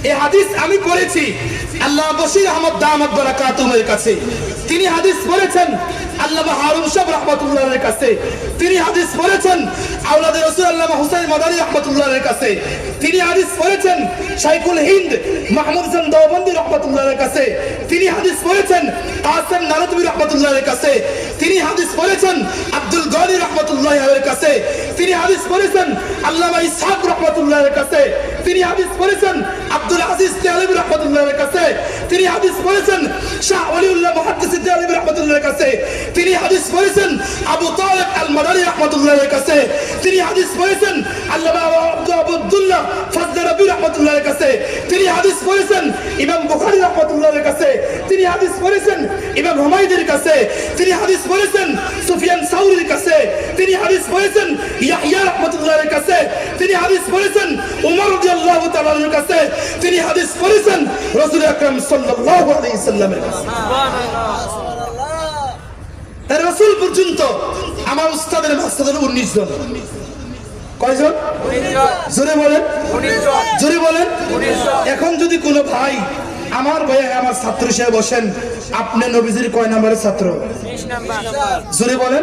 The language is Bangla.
এই হাদিস আমি পড়েছি আল্লাহ বশির আহমদ দামাত বারাকাতুহুর কাছে। তিনি হাদিস পড়েছেন আল্লামা হারুন শাহ রাহমাতুল্লাহর কাছে। তিনি হাদিস পড়েছেন আওলাদে রাসূল আল্লামা হুসাইন মাদানী রাহমাতুল্লাহর কাছে। তিনি হাদিস পড়েছেন শাইখুল হিন্দ মাহমুদ জান দেওবন্দি রাহমাতুল্লাহর কাছে। তিনি হাদিস পড়েছেন কাসেম নানতবী রাহমাতুল্লাহর কাছে। তিনি হাদিস পড়েছেন আব্দুল গনি রাহমাতুল্লাহর কাছে। তিনি হাদিস পড়েছেন আল্লামা ইসহাক রাহমাতুল্লাহর কাছে। তিনি হাদিস পড়েছেন আব্দুল আজিজ দেওয়ানবী রাহমাতুল্লাহর কাছে। তিনি হাদিস পড়েছেন শাহ ওলিউল্লাহ মুহাদ্দিস দেওয়ানবী রাহমাতুল্লাহর কাছে। তিনি হাদিস পড়েছেন আবু তালেব আল মাদানী রাহমাতুল্লাহর কাছে। তিনি হাদিস পড়েছেন আল্লামা আব্দুল্লাহ ফজল নবী রাহমাতুল্লাহর কাছে। তিনি হাদিস পড়েছেন ইমাম বুখারী রাহমাতুল্লাহর কাছে। তিনি হাদিস পড়েছেন ইমাম হুমায়দির কাছে। তিনি হাদিস পড়েছেন সুফিয়ান সাউরির কাছে। তিনি হাদিস পড়েছেন ইয়াহইয়া রাহমাতুল্লাহর কাছে। তিনি হাদিস পড়েছেন উমর রাদিয়াল্লাহু তাআলার কাছে। তিনি হাদিস পড়েছেন রাসূল আকরাম সাল্লাল্লাহু আলাইহি সাল্লামের কাছে। তার রাসূল পর্যন্ত আমার উস্তাদের মাস্তাদের 19 জন। কয়জন? 19 জন। জোরে বলেন 19 জন। জোরে বলেন 19 জন। এখন যদি কোনো ভাই আমার ভাই আমার ছাত্র হিসেবে বসেন, আপনি নবীজির কয় নম্বরের ছাত্র? 20 নাম্বার। জোরে বলেন।